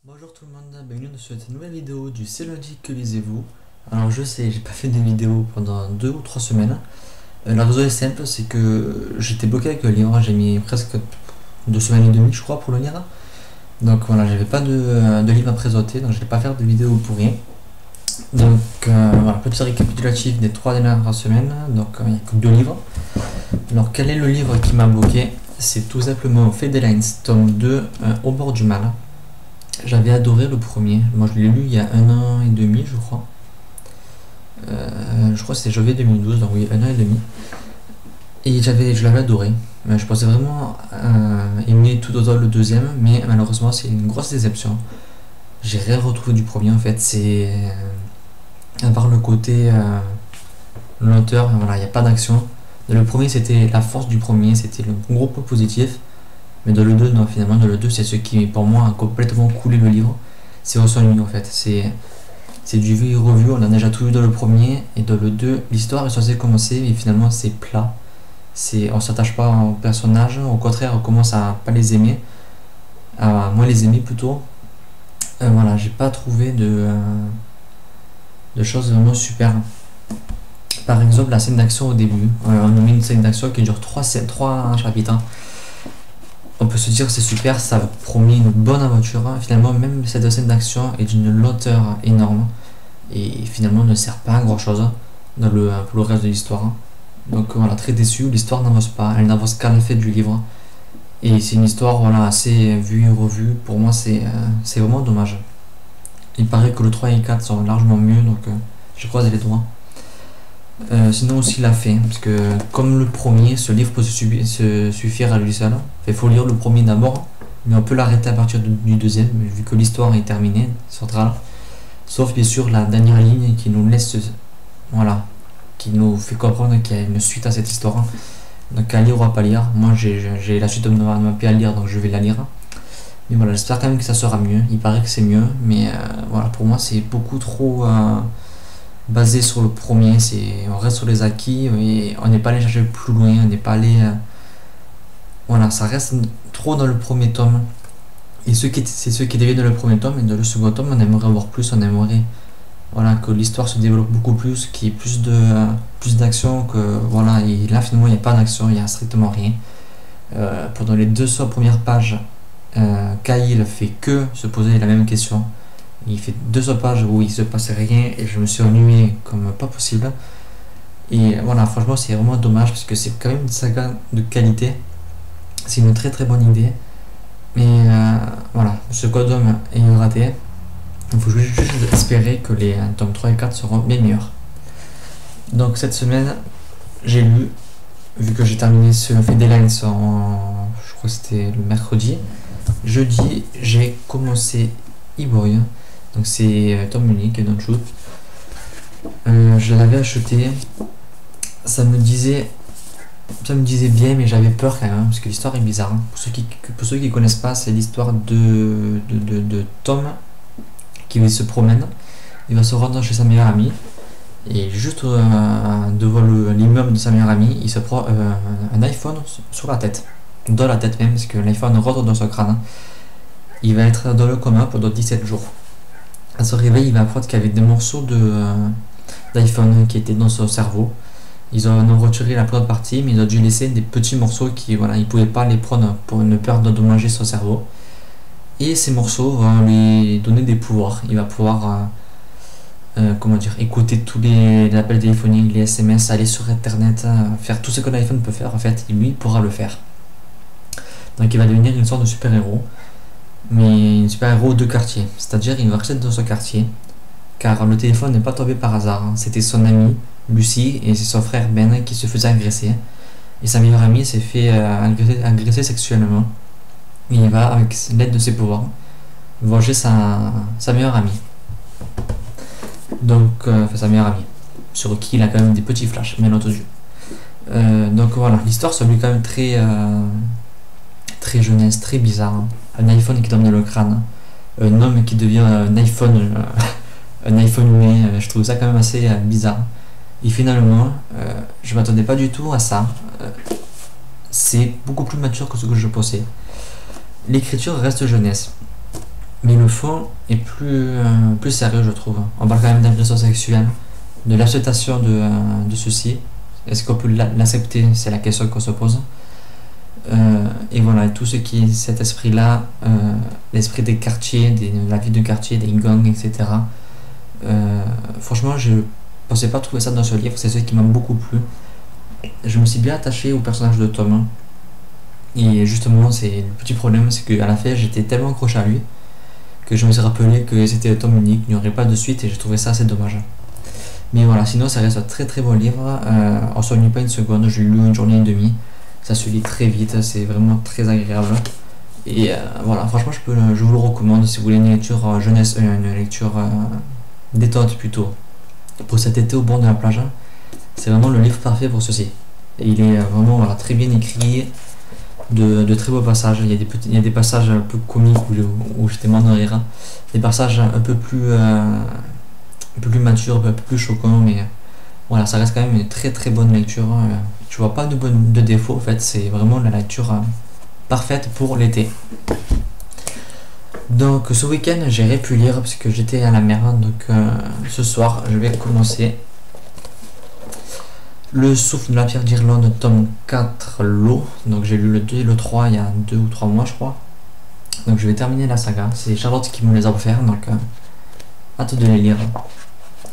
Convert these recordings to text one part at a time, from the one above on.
Bonjour tout le monde, bienvenue dans cette nouvelle vidéo du C'est lundi que lisez-vous. Alors je sais, j'ai pas fait de vidéo pendant 2 ou 3 semaines. La raison est simple, c'est que j'étais bloqué avec le livre, j'ai mis presque 2 semaines et demie je crois pour le lire. Donc voilà, j'avais pas de livre à présenter, donc je vais pas faire de vidéo pour rien. Donc voilà, petit récapitulatif des 3 dernières semaines, donc il n'y a que 2 livres. Alors quel est le livre qui m'a bloqué? C'est tout simplement Fade Lines, tome 2, Au bord du mal. J'avais adoré le premier, moi je l'ai lu il y a 1 an et demi je crois. Je crois que c'était janvier 2012, donc oui, 1 an et demi. Et je l'avais adoré. Je pensais vraiment aimer tout autant le deuxième, mais malheureusement c'est une grosse déception. J'ai rien retrouvé du premier en fait, c'est à part le côté l'auteur, voilà, il n'y a pas d'action. Le premier c'était la force du premier, c'était le gros point positif. Mais dans le 2, non, finalement, dans le 2, c'est ce qui, pour moi, a complètement coulé le livre. C'est au s'ennuie, en fait. C'est du vu et revu, on a déjà tout vu dans le premier. Et dans le 2, l'histoire est censée commencer, mais finalement, c'est plat. On s'attache pas aux personnages, au contraire, on commence à pas les aimer. À moins les aimer, plutôt. Voilà, j'ai pas trouvé de choses vraiment super. Par exemple, la scène d'action au début. On a mis une scène d'action qui dure 3 chapitres. Hein. On peut se dire c'est super, ça promet une bonne aventure. Finalement, même cette scène d'action est d'une lenteur énorme et finalement ne sert pas à grand chose pour le reste de l'histoire. Donc voilà, très déçu, l'histoire n'avance pas, elle n'avance qu'à l'effet du livre. Et c'est une histoire voilà, assez vue et revue. Pour moi, c'est vraiment dommage. Il paraît que le 3 et le 4 sont largement mieux, donc je croise les doigts. Sinon aussi la fin, parce que comme le premier, ce livre peut se suffire à lui seul. Il faut lire le premier d'abord, mais on peut l'arrêter à partir du deuxième, vu que l'histoire est terminée, centrale. Sauf bien sûr la dernière ligne qui nous laisse, voilà, qui nous fait comprendre qu'il y a une suite à cette histoire. Donc à lire ou à pas lire, moi j'ai la suite de ma paix à lire, donc je vais la lire. Mais voilà, j'espère quand même que ça sera mieux, il paraît que c'est mieux, mais voilà, pour moi c'est beaucoup trop... basé sur le premier, on reste sur les acquis et on n'est pas allé chercher plus loin, on n'est pas allé voilà, ça reste trop dans le premier tome et c'est ce qui devient dans le premier tome. Et dans le second tome on aimerait avoir plus, on aimerait voilà, que l'histoire se développe beaucoup plus, qu'il y ait plus d'action, que voilà. Et là finalement il n'y a pas d'action, il n'y a strictement rien. Pendant les 200 premières pages, Kyle fait que se poser la même question. Il fait 200 pages où il se passait rien et je me suis ennuyé comme pas possible. Et voilà, franchement, c'est vraiment dommage parce que c'est quand même une saga de qualité. C'est une très très bonne idée. Mais voilà, ce code homme est raté. Il faut juste espérer que les tomes 3 et 4 seront bien meilleurs. Donc cette semaine, j'ai lu, vu que j'ai terminé ce Fade Lines je crois que c'était le mercredi. Jeudi, j'ai commencé E-Boy. Donc c'est tome unique, Don't Shoot. Je l'avais acheté. Ça me disait bien, mais j'avais peur quand même, parce que l'histoire est bizarre. Pour ceux qui connaissent pas, c'est l'histoire de Tom qui se promène. Il va se rendre chez sa meilleure amie. Et juste devant l'immeuble de sa meilleure amie, il se prend un iPhone sur la tête. Dans la tête même, parce que l'iPhone rentre dans son crâne. Il va être dans le coma pendant 17 jours. À son réveil, il va apprendre qu'il y avait des morceaux d'iPhone qui étaient dans son cerveau. Ils en ont retiré la première partie, mais ils ont dû laisser des petits morceaux qui, voilà, ils ne pouvaient pas les prendre pour ne pas d'endommager son cerveau. Et ces morceaux vont lui donner des pouvoirs. Il va pouvoir, écouter tous les appels téléphoniques, les SMS, aller sur Internet, faire tout ce que l'iPhone peut faire. En fait, lui pourra le faire. Donc, il va devenir une sorte de super-héros. Mais un super-héros de quartier, c'est-à-dire il va rester dans ce quartier car le téléphone n'est pas tombé par hasard. C'était son amie Lucie et c'est son frère Ben qui se faisaient agresser, et sa meilleure amie s'est fait agresser sexuellement, et il va avec l'aide de ses pouvoirs venger sa meilleure amie, donc sa meilleure amie sur qui il a quand même des petits flashs bien entendu. Donc voilà, l'histoire se lui quand même très jeunesse, très bizarre. Un iPhone qui domine le crâne, un homme qui devient un iPhone, un iPhone humain. Je trouve ça quand même assez bizarre. Et finalement, je m'attendais pas du tout à ça. C'est beaucoup plus mature que ce que je pensais. L'écriture reste jeunesse. mais le fond est plus sérieux, je trouve. On parle quand même d'agression sexuelle, de l'acceptation de ceci. Est-ce qu'on peut l'accepter? C'est la question qu'on se pose. Et voilà, tout ce qui est cet esprit-là, l'esprit des quartiers, de la vie de quartier, des gangs, etc. Franchement, je pensais pas trouver ça dans ce livre, c'est ce qui m'a beaucoup plu. Je me suis bien attaché au personnage de Tom. Et justement, c'est le petit problème, c'est qu'à la fin, j'étais tellement accroché à lui que je me suis rappelé que c'était un tome unique, il n'y aurait pas de suite et j'ai trouvé ça assez dommage. Mais voilà, sinon ça reste un très très bon livre, on s'ennuie pas une seconde, je l'ai lu une journée et demie, ça se lit très vite, c'est vraiment très agréable. Et voilà, franchement je vous le recommande si vous voulez une lecture jeunesse, une lecture détente plutôt, pour cet été au bord de la plage. C'est vraiment le livre parfait pour ceci. Et il est vraiment voilà, très bien écrit, de très beaux passages. Il y a des passages un peu comiques où j'étais mort de rire. Des passages un peu plus matures, un peu plus choquants, mais voilà, ça reste quand même une très très bonne lecture. Je vois pas de défaut en fait, c'est vraiment la lecture parfaite pour l'été. Donc ce week-end j'ai pu lire parce que j'étais à la mer, donc ce soir je vais commencer Le souffle de la pierre d'Irlande, tome 4, l'eau. Donc j'ai lu le 2 et le 3 il y a 2 ou 3 mois je crois. Donc je vais terminer la saga. C'est Charlotte qui me les a offerts, donc hâte de les lire.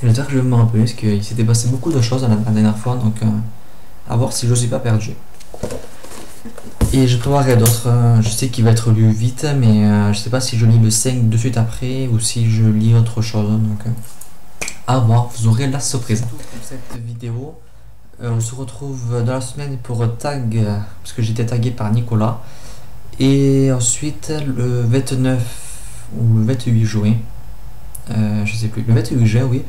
Et j'espère que je vais me rappeler parce qu'il s'était passé beaucoup de choses la dernière fois, donc à voir si je suis pas perdu. Et je préparerai d'autres, je sais qu'il va être lu vite, mais je sais pas si je lis le 5 de suite après ou si je lis autre chose, donc à voir, vous aurez la surprise. Pour cette vidéo, on se retrouve dans la semaine pour tag, parce que j'étais tagué par Nicolas, et ensuite le 29 ou le 28 juin, je sais plus, le 28 juin, oui,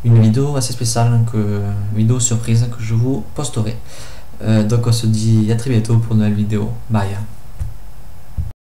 une vidéo assez spéciale, une vidéo surprise que je vous posterai. Donc on se dit à très bientôt pour une nouvelle vidéo. Bye.